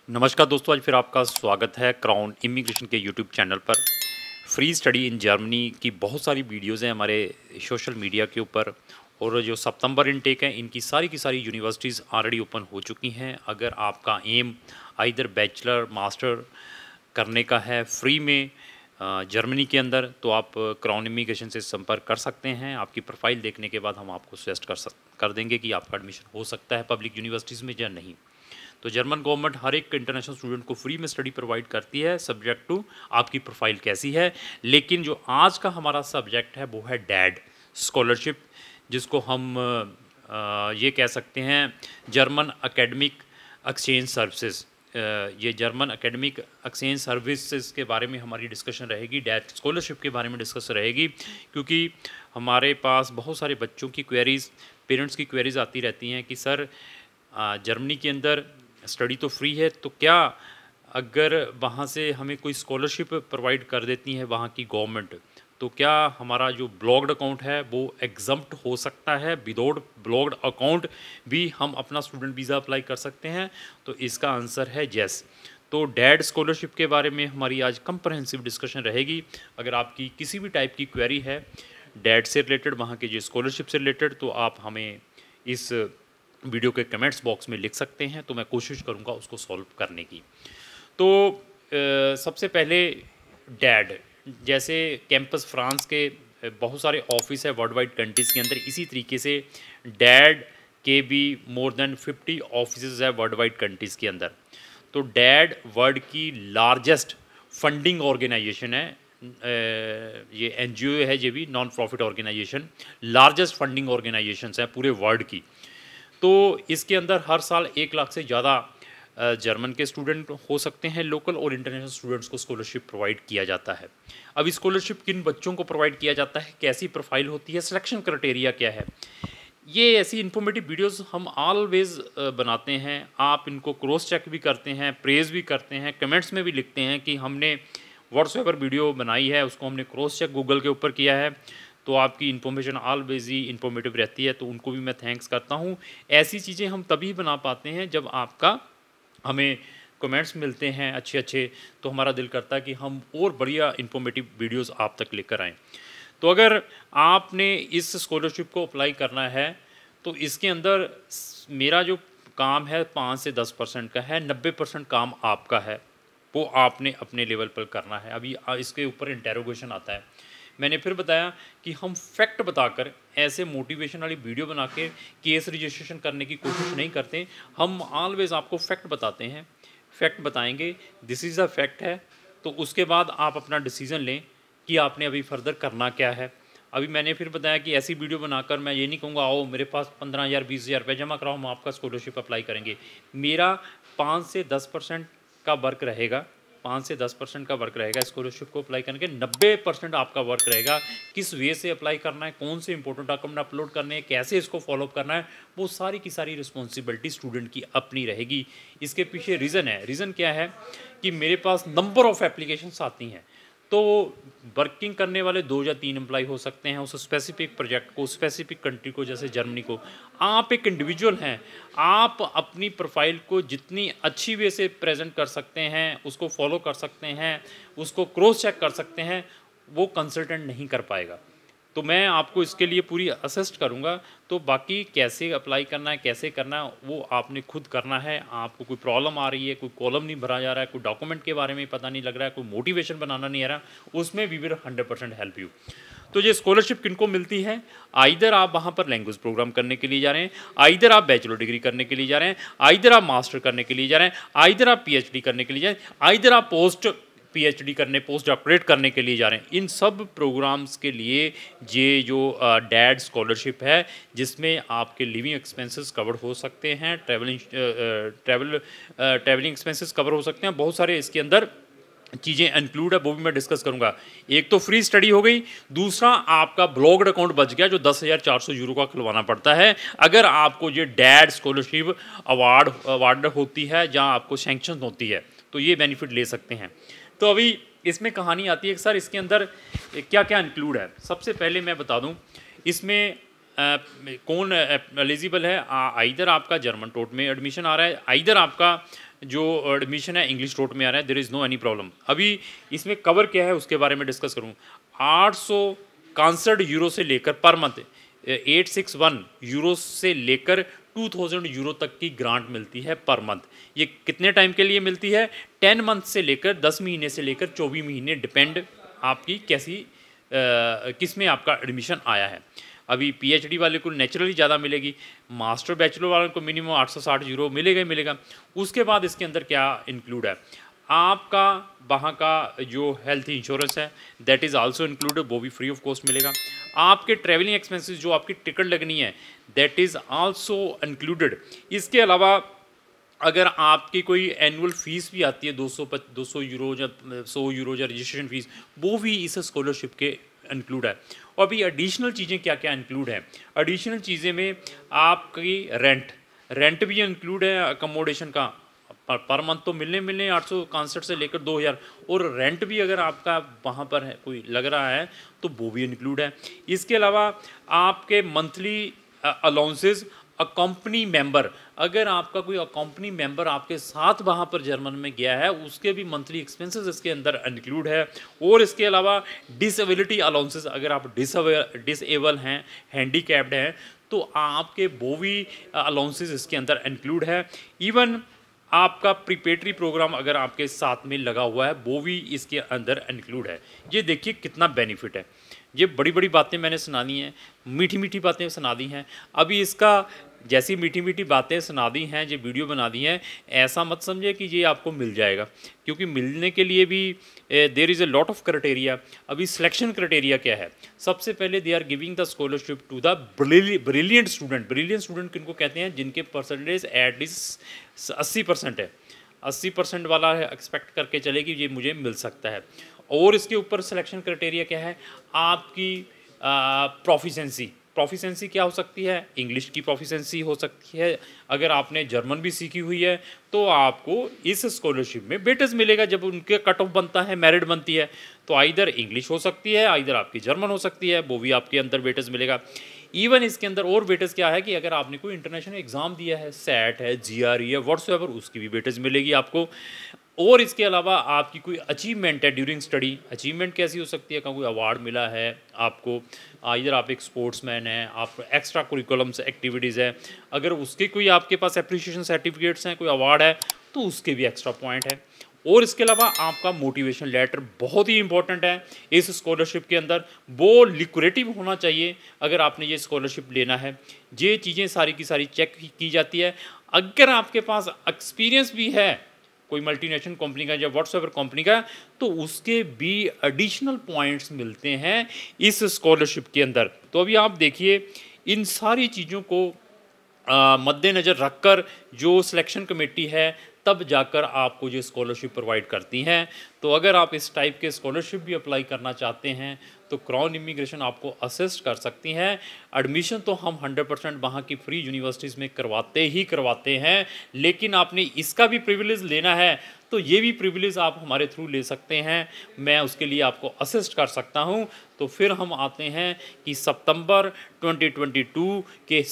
नमस्कार दोस्तों, आज फिर आपका स्वागत है क्राउन इमिग्रेशन के यूट्यूब चैनल पर। फ्री स्टडी इन जर्मनी की बहुत सारी वीडियोज़ हैं हमारे सोशल मीडिया के ऊपर, और जो सितंबर इनटेक है इनकी सारी की सारी यूनिवर्सिटीज़ ऑलरेडी ओपन हो चुकी हैं। अगर आपका एम आइदर बैचलर मास्टर करने का है फ्री में जर्मनी के अंदर, तो आप क्राउन इमिग्रेशन से संपर्क कर सकते हैं। आपकी प्रोफाइल देखने के बाद हम आपको सजेस्ट कर देंगे कि आपका एडमिशन हो सकता है पब्लिक यूनिवर्सिटीज़ में या नहीं। तो जर्मन गवर्नमेंट हर एक इंटरनेशनल स्टूडेंट को फ्री में स्टडी प्रोवाइड करती है, सब्जेक्ट टू आपकी प्रोफाइल कैसी है। लेकिन जो आज का हमारा सब्जेक्ट है वो है डैड स्कॉलरशिप, जिसको हम ये कह सकते हैं जर्मन एकेडमिक एक्सचेंज सर्विसेज। ये जर्मन एकेडमिक एक्सचेंज सर्विसेज के बारे में हमारी डिस्कशन रहेगी, डैड स्कॉलरशिप के बारे में डिस्कस रहेगी, क्योंकि हमारे पास बहुत सारे बच्चों की क्वेरीज़, पेरेंट्स की क्वेरीज़ आती रहती हैं कि सर जर्मनी के अंदर स्टडी तो फ्री है, तो क्या अगर वहाँ से हमें कोई स्कॉलरशिप प्रोवाइड कर देती है वहाँ की गवर्नमेंट, तो क्या हमारा जो ब्लॉक्ड अकाउंट है वो एग्जम्प्ट हो सकता है? विदाउट ब्लॉक्ड अकाउंट भी हम अपना स्टूडेंट वीज़ा अप्लाई कर सकते हैं? तो इसका आंसर है येस। तो डैड स्कॉलरशिप के बारे में हमारी आज कंप्रहेंसिव डिस्कशन रहेगी। अगर आपकी किसी भी टाइप की क्वेरी है डैड से रिलेटेड, वहाँ के जो स्कॉलरशिप से रिलेटेड, तो आप हमें इस वीडियो के कमेंट्स बॉक्स में लिख सकते हैं, तो मैं कोशिश करूंगा उसको सॉल्व करने की। तो सबसे पहले डैड, जैसे कैंपस फ्रांस के बहुत सारे ऑफिस है वर्ल्ड वाइड कंट्रीज़ के अंदर, इसी तरीके से डैड के भी मोर देन 50 ऑफिस है वर्ल्ड वाइड कंट्रीज़ के अंदर। तो डैड वर्ल्ड की लार्जेस्ट फंडिंग ऑर्गेनाइजेशन है। ये एनजीओ है, ये भी non profit organisation, largest funding organisation है पूरे वर्ल्ड की। तो इसके अंदर हर साल 1 लाख से ज़्यादा जर्मन के स्टूडेंट हो सकते हैं, लोकल और इंटरनेशनल स्टूडेंट्स को स्कॉलरशिप प्रोवाइड किया जाता है। अब स्कॉलरशिप किन बच्चों को प्रोवाइड किया जाता है, कैसी प्रोफाइल होती है, सिलेक्शन क्राइटेरिया क्या है, ये ऐसी इन्फॉर्मेटिव वीडियोस हम ऑलवेज बनाते हैं। आप इनको क्रॉस चेक भी करते हैं, प्रेज भी करते हैं, कमेंट्स में भी लिखते हैं कि हमने व्हाट्सएवर वीडियो बनाई है उसको हमने क्रॉस चेक गूगल के ऊपर किया है। तो आपकी इन्फॉर्मेशन ऑलवेज ही इन्फॉर्मेटिव रहती है, तो उनको भी मैं थैंक्स करता हूँ। ऐसी चीज़ें हम तभी बना पाते हैं जब आपका हमें कमेंट्स मिलते हैं अच्छे अच्छे, तो हमारा दिल करता है कि हम और बढ़िया इन्फॉर्मेटिव वीडियोस आप तक लेकर आएँ। तो अगर आपने इस स्कॉलरशिप को अप्लाई करना है, तो इसके अंदर मेरा जो काम है 5 से 10% का है, 90% काम आपका है, वो आपने अपने लेवल पर करना है। अभी इसके ऊपर इंटेरोगेशन आता है। मैंने फिर बताया कि हम फैक्ट बताकर ऐसे मोटिवेशन वाली वीडियो बना के केस रजिस्ट्रेशन करने की कोशिश नहीं करते। हम ऑलवेज आपको फैक्ट बताते हैं, फैक्ट बताएंगे, दिस इज़ अ फैक्ट है, तो उसके बाद आप अपना डिसीज़न लें कि आपने अभी फर्दर करना क्या है। अभी मैंने फिर बताया कि ऐसी वीडियो बनाकर मैं ये नहीं कहूँगा आओ मेरे पास 15,000 20,000 रुपये जमा कराओ, हम आपका स्कॉलरशिप अप्लाई करेंगे। मेरा 5 से 10% का वर्क रहेगा, 5 से 10% का वर्क रहेगा स्कॉलरशिप को अप्लाई करने के। 90% आपका वर्क रहेगा किस वे से अप्लाई करना है, कौन से इंपॉर्टेंट डॉक्यूमेंट अपलोड करने हैं, कैसे इसको फॉलोअप करना है, वो सारी की सारी रिस्पॉन्सिबिलिटी स्टूडेंट की अपनी रहेगी। इसके पीछे रीज़न है, रीज़न क्या है कि मेरे पास नंबर ऑफ़ एप्लीकेशंस आती हैं, तो वर्किंग करने वाले 2 या 3 एम्प्लॉय हो सकते हैं उस स्पेसिफिक प्रोजेक्ट को, स्पेसिफिक कंट्री को, जैसे जर्मनी को। आप एक इंडिविजुअल हैं, आप अपनी प्रोफाइल को जितनी अच्छी वे से प्रेजेंट कर सकते हैं, उसको फॉलो कर सकते हैं, उसको क्रॉस चेक कर सकते हैं, वो कंसल्टेंट नहीं कर पाएगा। तो मैं आपको इसके लिए पूरी असिस्ट करूँगा। तो बाकी कैसे अप्लाई करना है, कैसे करना है, वो आपने खुद करना है। आपको कोई प्रॉब्लम आ रही है, कोई कॉलम नहीं भरा जा रहा है, कोई डॉक्यूमेंट के बारे में पता नहीं लग रहा है, कोई मोटिवेशन बनाना नहीं आ रहा, उसमें वी विल 100% हेल्प यू। तो ये स्कॉलरशिप किनको मिलती है? आइदर आप वहाँ पर लैंग्वेज प्रोग्राम करने के लिए जा रहे हैं, आइदर आप बैचलर डिग्री करने के लिए जा रहे हैं, आइदर आप मास्टर करने के लिए जा रहे हैं, आइदर आप पीएचडी करने के लिए जा रहे हैं, आइदर आप पोस्ट पीएचडी करने, पोस्ट डॉक्टरेट करने के लिए जा रहे हैं। इन सब प्रोग्राम्स के लिए ये जो डैड स्कॉलरशिप है, जिसमें आपके लिविंग एक्सपेंसेस कवर हो सकते हैं, ट्रैवलिंग एक्सपेंसेस कवर हो सकते हैं, बहुत सारे इसके अंदर चीज़ें इंक्लूड है, वो भी मैं डिस्कस करूंगा। एक तो फ्री स्टडी हो गई, दूसरा आपका ब्लॉक्ड अकाउंट बच गया जो 10,400 यूरो का खुलवाना पड़ता है अगर आपको ये डैड स्कॉलरशिप अवार्ड होती है, जहाँ आपको सैंक्शन होती है, तो ये बेनिफिट ले सकते हैं। तो अभी इसमें कहानी आती है कि सर इसके अंदर क्या क्या इंक्लूड है। सबसे पहले मैं बता दूं इसमें कौन एलिजिबल है। आइदर आपका जर्मन टोट में एडमिशन आ रहा है, आइदर आपका जो एडमिशन है इंग्लिश रोड में आ रहा है, there is no any problem. अभी इसमें कवर क्या है उसके बारे में डिस्कस करूँ। 861 यूरो से लेकर पर मंथ 861 यूरो से लेकर 2000 यूरो तक की ग्रांट मिलती है पर मंथ। ये कितने टाइम के लिए मिलती है? 10 मंथ से लेकर 10 महीने से लेकर 24 महीने, डिपेंड आपकी कैसी किस में आपका एडमिशन आया है। अभी पीएचडी वाले को नेचुरली ज़्यादा मिलेगी, मास्टर बैचलर वालों को मिनिमम 860 यूरो मिलेगा ही मिलेगा। उसके बाद इसके अंदर क्या इंक्लूड है? आपका वहाँ का जो हेल्थ इंश्योरेंस है दैट इज़ आल्सो इंक्लूडेड, वो भी फ्री ऑफ कॉस्ट मिलेगा। आपके ट्रैवलिंग एक्सपेंसेस जो आपकी टिकट लगनी है दैट इज़ आल्सो इंक्लूडेड। इसके अलावा अगर आपकी कोई एनुअल फीस भी आती है 200 यूरो या 100 यूरो या रजिस्ट्रेशन फीस, वो भी इस स्कॉलरशिप के इंक्लूड है। और अभी एडिशनल चीज़ें क्या क्या इंक्लूड हैं? एडिशनल चीज़ें में आपकी रेंट भी इंक्लूड है, अकोमोडेशन का पर मंथ तो मिलने 861 से लेकर 2000, और रेंट भी अगर आपका वहाँ पर है कोई लग रहा है तो वो भी इंक्लूड है। इसके अलावा आपके मंथली अलाउंसेस, कंपनी मेंबर, अगर आपका कोई कंपनी मेंबर आपके साथ वहाँ पर जर्मन में गया है उसके भी मंथली एक्सपेंसेस इसके अंदर इंक्लूड है। और इसके अलावा डिसेबिलिटी अलाउंसेस, अगर आप डिसेबल हैं, हैंडीकैप्ड हैं, तो आपके वो भी अलाउंसेस इसके अंदर इंक्लूड है। इवन आपका प्रिपेटरी प्रोग्राम अगर आपके साथ में लगा हुआ है वो भी इसके अंदर इंक्लूड है। ये देखिए कितना बेनिफिट है। ये बड़ी बड़ी बातें मैंने सुना दी हैं, मीठी मीठी बातें सुना दी हैं। अभी इसका जैसी मीठी मीठी बातें सुना दी हैं, जो वीडियो बना दी हैं, ऐसा मत समझे कि ये आपको मिल जाएगा, क्योंकि मिलने के लिए भी there is a lot of criteria. अभी सिलेक्शन क्राइटेरिया क्या है? सबसे पहले they are giving the scholarship to the brilliant student. Brilliant student किनको कहते हैं? जिनके परसेंटेज एटलीस्ट 80% है। 80% वाला एक्सपेक्ट करके चले कि ये मुझे मिल सकता है। और इसके ऊपर सिलेक्शन क्राइटेरिया क्या है? आपकी प्रोफिशेंसी क्या हो सकती है? इंग्लिश की प्रोफिशेंसी हो सकती है। अगर आपने जर्मन भी सीखी हुई है तो आपको इस स्कॉलरशिप में वेटेज मिलेगा। जब उनके कट ऑफ बनता है, मेरिट बनती है, तो आइदर इंग्लिश हो सकती है, आइदर आपकी जर्मन हो सकती है, वो भी आपके अंदर वेटेज मिलेगा। इवन इसके अंदर और वेटेज क्या है कि अगर आपने कोई इंटरनेशनल एग्जाम दिया है, सेट है, जीआरई है, व्हाट्सएवर, उसकी भी वेटेज मिलेगी आपको। और इसके अलावा आपकी कोई अचीवमेंट है ड्यूरिंग स्टडी, अचीवमेंट कैसी हो सकती है? कोई अवार्ड मिला है आपको, इधर आप एक स्पोर्ट्समैन हैं, आप एक्स्ट्रा करिकुलम्स एक्टिविटीज़ है, अगर उसके कोई आपके पास एप्रिसिएशन सर्टिफिकेट्स हैं, कोई अवार्ड है, तो उसके भी एक्स्ट्रा पॉइंट है। और इसके अलावा आपका मोटिवेशन लेटर बहुत ही इंपॉर्टेंट है इस स्कॉलरशिप के अंदर, वो लिक्रेटिव होना चाहिए अगर आपने ये स्कॉलरशिप लेना है। ये चीज़ें सारी की सारी चेक की जाती है। अगर आपके पास एक्सपीरियंस भी है कोई मल्टीनेशनल कंपनी का या व्हाट्सएवर कंपनी का, तो उसके भी एडिशनल पॉइंट्स मिलते हैं इस स्कॉलरशिप के अंदर। तो अभी आप देखिए इन सारी चीज़ों को मद्देनज़र रखकर जो सिलेक्शन कमेटी है तब जाकर आपको जो स्कॉलरशिप प्रोवाइड करती हैं। तो अगर आप इस टाइप के स्कॉलरशिप भी अप्लाई करना चाहते हैं तो क्राउन इमिग्रेशन आपको असिस्ट कर सकती हैं। एडमिशन तो हम 100% वहाँ की फ्री यूनिवर्सिटीज़ में करवाते हैं, लेकिन आपने इसका भी प्रिविलेज लेना है तो ये भी प्रिविलेज आप हमारे थ्रू ले सकते हैं। मैं उसके लिए आपको असिस्ट कर सकता हूँ। तो फिर हम आते हैं कि सितंबर 2022 के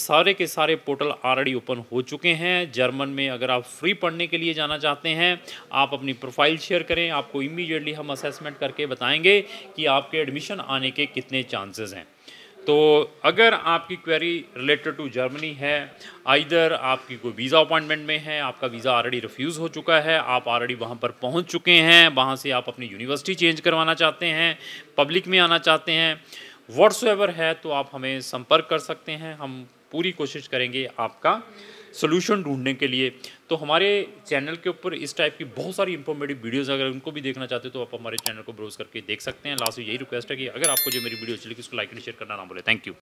सारे पोर्टल ऑलरेडी ओपन हो चुके हैं। जर्मन में अगर आप फ्री पढ़ने के लिए जाना चाहते हैं, आप अपनी प्रोफाइल शेयर करें, आपको इमीडिएटली हम असेसमेंट करके बताएंगे कि आपके एडमिशन आने के कितने चांसेस हैं। तो अगर आपकी क्वेरी रिलेटेड टू जर्मनी है, आइदर आपकी कोई वीज़ा अपॉइंटमेंट में है, आपका वीज़ा ऑलरेडी रिफ्यूज़ हो चुका है, आप ऑलरेडी वहाँ पर पहुँच चुके हैं, वहाँ से आप अपनी यूनिवर्सिटी चेंज करवाना चाहते हैं, पब्लिक में आना चाहते हैं, व्हाट्सएवर है, तो आप हमें संपर्क कर सकते हैं। हम पूरी कोशिश करेंगे आपका सोल्यूशन ढूंढने के लिए। तो हमारे चैनल के ऊपर इस टाइप की बहुत सारी इंफॉर्मेटिव वीडियोस, अगर उनको भी देखना चाहते हो तो आप हमारे चैनल को ब्राउज करके देख सकते हैं। लास्ट में यही रिक्वेस्ट है कि अगर आपको जो मेरी वीडियो चली, उसको लाइक एंड शेयर करना ना भूलें। Thank you.